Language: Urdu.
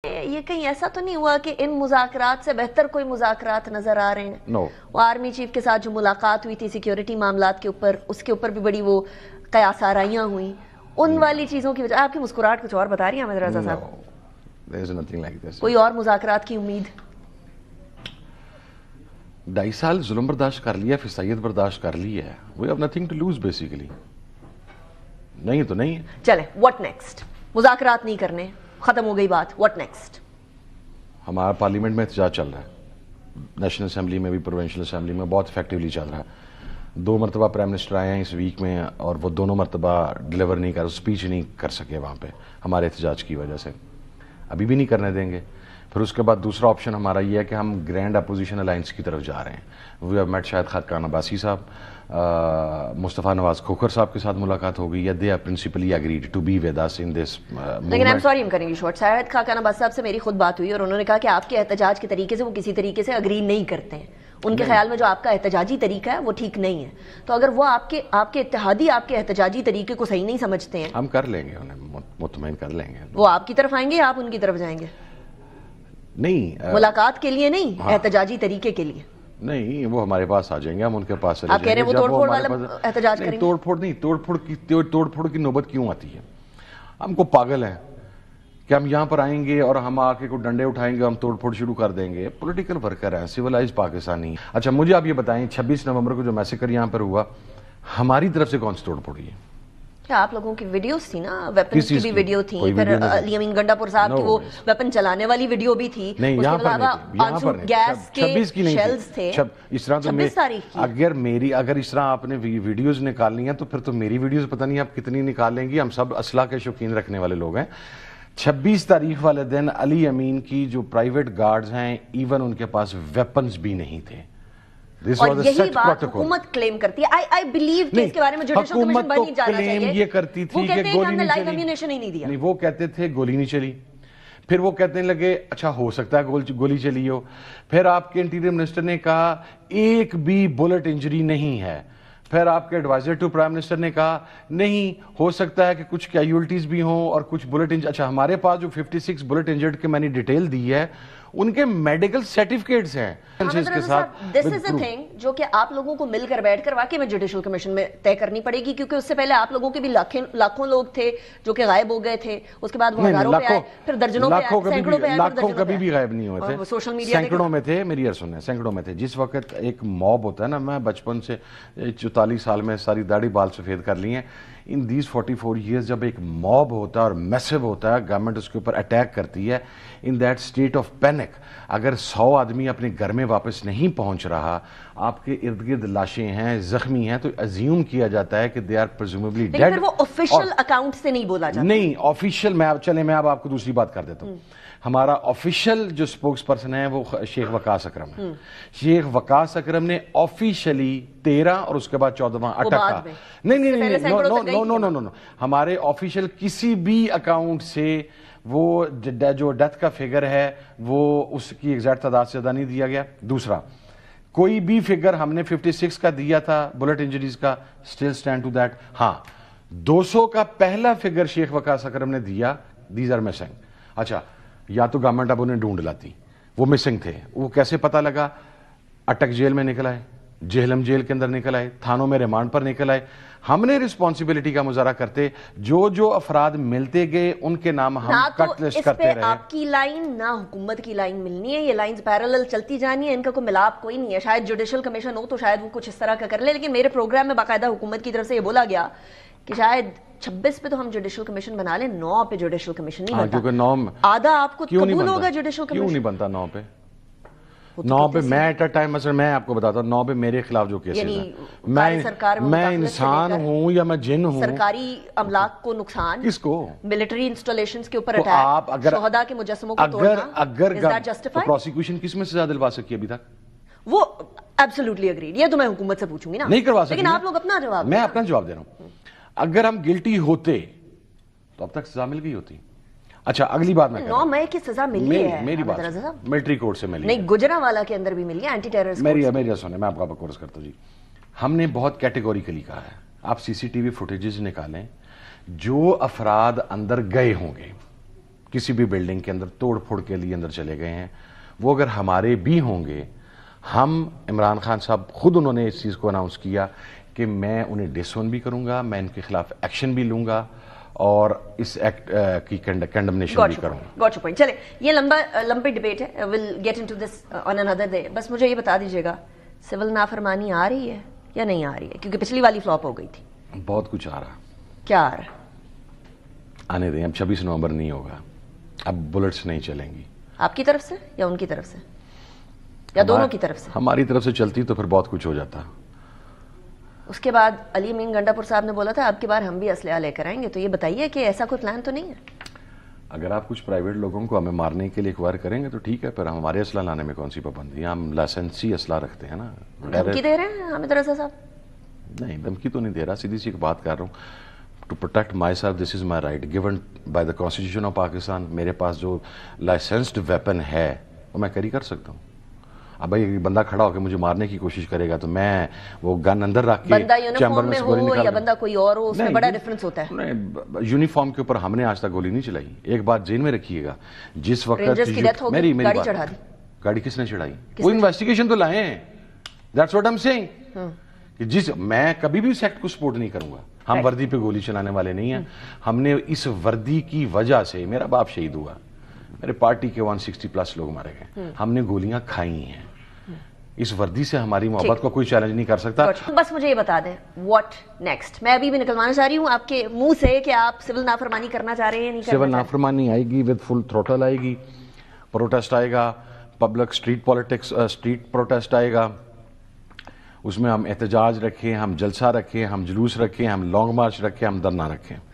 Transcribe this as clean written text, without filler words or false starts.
یہ کہیں ایسا تو نہیں ہوا کہ ان مذاکرات سے بہتر کوئی مذاکرات نظر آ رہے ہیں؟ نو. وہ آرمی چیف کے ساتھ جو ملاقات ہوئی تھی سیکیورٹی معاملات کے اوپر، اس کے اوپر بھی بڑی وہ قیاس آرائیاں ہوئیں، ان والی چیزوں کی وجہ آپ کی مسکراہٹ کچھ اور بتا رہی ہیں حامد رضا صاحب؟ There is nothing like this. کوئی اور مذاکرات کی امید؟ 2.5 سال ظلم برداشت کر لیا، فسائیت برداشت کر لی ہے. We have nothing to lose basically. نہیں تو نہیں ہے. چلیں what next؟ مذاکرات نہیں کرنے، ختم ہو گئی بات، what next؟ ہمارا پارلیمنٹ میں احتجاج چل رہا ہے، نیشنل اسمبلی میں بھی، پروونشل اسمبلی میں بہت افیکٹولی چل رہا ہے. 2 مرتبہ پرائم منسٹر آئے ہیں اس ویک میں اور وہ دونوں مرتبہ ڈیلیور نہیں کر، اسپیچ نہیں کر سکے وہاں پہ ہمارے احتجاج کی وجہ سے. ابھی بھی نہیں کرنے دیں گے. پھر اس کے بعد دوسرا آپشن ہمارا یہ ہے کہ ہم گرینڈ اپوزیشن الائنس کی طرف جا رہے ہیں. We have met Shahid Khaqan Abbasi صاحب، مصطفیٰ نواز کھوکھر صاحب کے ساتھ ملاقات ہو گئی ہے. They are principally agreed to be with us in this movement. لیکن I'm sorry I'm cutting you short. Shahid Khaqan Abbasi صاحب سے میری خود بات ہوئی اور انہوں نے کہا کہ آپ کے احتجاج کے طریقے سے وہ کسی طریقے سے اگری نہیں کرتے ہیں. ان کے خیال میں جو آپ کا احتجاجی طریقہ ہے وہ ٹھیک نہیں ہے. تو اگر وہ آپ کے اتحادی آپ کے احتجاجی طریقے کو صحیح نہیں سمجھتے ہیں، ہم کر لیں گے، انہیں مطمئن کر لیں گے. وہ آپ کی طرف آئیں گے یا آپ ان کی طرف جائیں گے؟ نہیں، ملاقات کے لیے نہیں، احتجاجی طریقے کے لیے نہیں. وہ ہمارے پاس آ جائیں گے، ہم ان کے پاس چلے آپ کہہ رہے ہیں وہ توڑ پھوڑ والا احتجاج کریں گے؟ توڑ پھوڑ کی نوبت کیوں آتی ہے؟ ہم کو پاگل ہیں کہ ہم یہاں پر آئیں گے اور ہم آ کے کوئی ڈنڈے اٹھائیں گے، ہم توڑ پھوڑ شروع کر دیں گے. پولیٹیکل ورکر ہیں، سیولائز پاکستانی. اچھا مجھے آپ یہ بتائیں 26 نومبر کو جو میسیکر یہاں پر ہوا، ہماری طرف سے کون سی توڑ پھوڑ ہے؟ کیا آپ لوگوں کی ویڈیوز تھی نا، ویپنز کی بھی ویڈیو تھی، پھر علی امین گنڈا پور صاحب کی وہ ویپن چلانے والی ویڈیو بھی تھی، اس کے علاوہ آنسو گیس کے شیلز تھے. اس طرح تو 26 تاریخ کی اگر اس طرح آپ نے ویڈیوز نکالنی ہیں تو پھر تو میری ویڈیوز پتہ نہیں آپ کتنی نکالیں گی. ہم سب اسلحہ کے شوقین رکھنے والے لوگ ہیں. 26 تاریخ والے دن علی امین کی جو پرائیویٹ گارڈز ہیں، ایون ان کے پاس ویپنز بھی نہیں تھے. اور یہی بات حکومت کلیم کرتی ہے. I believe کہ اس کے بارے میں جوڈیشل کمیشن بن ہی جانا چاہیے. یہ کرتی تھی کہ گولی نہیں چلی. نہیں، وہ کہتے تھے گولی نہیں چلی. پھر وہ کہتے لگے اچھا ہو سکتا ہے گولی چلی ہو. پھر آپ کے انٹیریئر منسٹر نے کہا ایک بھی بلٹ انجری نہیں ہے. پھر آپ کے ایڈوائزر ٹو پرائم منسٹر نے کہا نہیں، ہو سکتا ہے کہ کچھ کیجولٹیز بھی ہوں اور کچھ بلٹ انجری. اچھا ہمارے پاس جو 56 بلٹ انجرڈ کے میں نے ڈیٹیل دی ہے، ان کے میڈیکل سرٹیفکیٹس ہیں. دس از اے تھنگ جو کہ آپ لوگوں کو مل کر بیٹھ کر واقعی میں جوڈیشل کمیشن میں طے کرنی پڑے گی، کیونکہ اس سے پہلے آپ لوگوں کے بھی لاکھوں لوگ تھے جو کہ غائب ہو گئے تھے. اس کے بعد وہ ہزاروں پہ آئے، پھر درجنوں پہ آئے، سینکڑوں پہ آئے، لاکھوں کبھی بھی غائب نہیں ہوئے تھے. سوشل میڈیا سینکڑوں میں تھے. میری سنیں، سینکڑوں میں تھے. جس وقت ایک موب ہوتا ہے نا، میں بچپن سے 44 سال میں ساری داڑھی بال سفید کر لی ہیں. ان دیز 44 ایئرز جب ایک موب ہوتا ہے اور میسو ہوتا ہے، گورنمنٹ اس کے اوپر اٹیک کرتی ہے، in that state of panic اگر 100 آدمی اپنے گھر میں واپس نہیں پہنچ رہا، آپ کے ارد گرد لاشیں ہیں، زخمی ہیں، تو ازیوم کیا جاتا ہے کہ دے آر پریزیومبلی ڈیڈ. لیکن پھر وہ آفیشیل اکاؤنٹ سے نہیں بولا جاتا. نہیں آفیشیل. میں اب آپ کو دوسری بات کر دیتا ہوں. ہمارا آفیشیل جو سپوکس پرسن ہے وہ شیخ وقاص اکرم ہے. شیخ وقاص اکرم نے آفیشیلی 13 اور اس کے بعد 14واں اٹکا. نہیں ہمارے آفیشیل کسی بھی اکاؤنٹ سے وہ جو ڈیتھ کا فگر ہے وہ اس کی ایگزیکٹ تعداد سے زیادہ نہیں دیا گیا. دوسرا کوئی بھی فگر ہم نے 56 کا دیا تھا بلٹ انجریز کا، اسٹل اسٹینڈ ٹو دیٹ. ہاں 200 کا پہلا فگر شیخ وقاص اکرم نے دیا، دیز آر مسنگ. اچھا یا تو گورنمنٹ اب انہیں ڈھونڈ لاتی، وہ مسنگ تھے. وہ کیسے پتا لگا؟ اٹک جیل میں نکل آئے، جہلم جیل کے اندر نکل آئے، تھانوں میں ریمانڈ پر نکل آئے. ہم نے رسپانسبلٹی کا مظاہرہ کرتے، جو افراد ملتے گئے ان کے نام ہم کٹ لسٹ کرتے رہے. نہ تو اس پہ آپ کی لائن نہ حکومت کی لائن ملنی ہے، یہ لائنز پیرالل چلتی جانی ہے، ان کا کوئی ملاپ کوئی نہیں ہے. شاید جوڈیشل کمیشن ہو تو شاید وہ کچھ اس طرح کا کر لے، لیکن میرے پروگرام میں باقاعدہ حکومت کی طرف سے یہ بولا گیا کہ شاید 26 پہ تو ہم جوڈیشل کمیشن بنا لیں، 9 پہ جوڈیشل کمیشن نہیں بنتا. کیونکہ 9 آدھا آپ کو قبول ہوگا جوڈیشل کمیشن. کیوں نہیں بنتا 9 پہ؟ 9 پہ میں ایٹ اے ٹائم مثلا میں آپ کو بتاتا ہوں 9 پہ میرے خلاف جو کیسز ہیں، میں انسان ہوں یا میں جن ہوں. سرکاری املاک کو نقصان، کس کو؟ ملٹری انسٹالیشنز کے اوپر اٹیک، شہداء کے مجسموں کو توڑنا، اگر پروسیکیوشن کس میں سزا دلوا سکی ابھی تک؟ وہ ایبسولوٹلی اگریڈ. یہ تو میں حکومت سے پوچھوں گی نا، نہیں کروا سکتی. لیکن آپ لوگ اپنا جواب. میں اپنا جواب دے رہا ہوں. اگر ہم گلٹی ہوتے تو اب تک سزا مل گئی ہوتی. اچھا اگلی بات میں 9 مئی کی سزا ملی ہے، میری بات ملٹری کورٹ سے ملی. نہیں گجرانوالہ کے اندر بھی ملی ہے، اینٹی ٹیررسٹ. میری سنیں، میں آپ کا کورس کرتا ہوں جی. ہم نے بہت کیٹیگوریکلی کہا ہے، آپ CCTV فوٹیجز نکالیں، جو افراد اندر گئے ہوں گے کسی بھی بلڈنگ کے اندر توڑ پھوڑ کے لیے اندر چلے گئے ہیں. وہ اگر ہمارے بھی ہوں گے, ہم عمران خان صاحب خود انہوں نے اس چیز کو اناؤنس کیا کہ میں انہیں ڈسون بھی کروں گا, میں ان کے خلاف ایکشن بھی لوں گا اور اس ایکٹ کی کنڈمنیشن بھی کروں گا. Got your point. چلے یہ لمبی ڈبیٹ ہے, will get into this on another day. بس مجھے یہ بتا دیجیے گا سول نافرمانی آ رہی ہے یا نہیں آ رہی ہے, کیونکہ پچھلی والی فلاپ ہو گئی تھی. بہت کچھ آ رہا. کیا آ رہا؟ آنے دیں, اب 26 نومبر نہیں ہوگا, اب بلٹس نہیں چلیں گی. آپ کی طرف سے یا ان کی طرف سے یا دونوں کی طرف سے؟ ہماری طرف سے چلتی تو پھر بہت کچھ ہو جاتا. اس کے بعد علی امین گنڈا پور صاحب نے بولا تھا اب کی بار ہم بھی اسلحہ لے کر آئیں گے, تو یہ بتائیے کہ ایسا کوئی پلان تو نہیں ہے؟ اگر آپ کچھ پرائیویٹ لوگوں کو ہمیں مارنے کے لیے ایکوائر کریں گے تو ٹھیک ہے, پھر ہمارے اسلحہ لانے میں کون سی پابندی ہے؟ ہم لائسنسی اسلحہ رکھتے ہیں نا. دھمکی دے رہے ہیں حامد رضا صاحب؟ نہیں, دھمکی تو نہیں دے رہا, سیدھی سی ایک بات کر رہا ہوں. To protect myself, this is my right given by the constitution of Pakistan. میرے پاس جو لائسنسڈ ویپن ہے وہ میں کیری کر سکتا ہوں. اب بھائی بندہ کھڑا ہو کے مجھے مارنے کی کوشش کرے گا تو میں وہ گن اندر رکھ کے بندہ یونیفارم میں ہو یا بندہ کوئی اور ہو, اس میں بڑا ڈفرنس ہوتا ہے. یونیفارم کے اوپر ہم نے آج تک گولی نہیں چلائی. ایک بات ذہن میں رکھیے گا, جس وقت میری گاڑی چڑھا دی. گاڑی کس نے چڑھائی؟ وہ انویسٹیگیشن تو لائے ہیں. That's what I am seeing. میں کبھی بھی اس ایکٹ کو سپورٹ نہیں کروں گا. ہم وردی پہ گولی چلانے والے نہیں ہیں. ہم نے اس وردی کی وجہ سے, میرا باپ شہید ہوا, میرے پارٹی کے 160+ لوگ مارے گئے, ہم نے گولیاں کھائی ہیں. اس وردی سے ہماری محبت کو کوئی چیلنج نہیں کر سکتا. بس مجھے یہ بتا دیں واٹ نیکسٹ. میں ابھی بھی نکلوانا چاہ رہی ہوں آپ کے منہ سے کہ آپ سول نافرمانی کرنا چاہ رہے ہیں نہیں کرنا چاہ رہے. سول نافرمانی آئے گی, ود فل تھروٹل آئے گی. پروٹیسٹ آئے گا, public street politics, street protest آئے گا. اس میں ہم احتجاج رکھیں, ہم جلسہ رکھیں, ہم جلوس رکھیں, ہم لانگ مارچ رکھیں, ہم دھرنا رکھیں.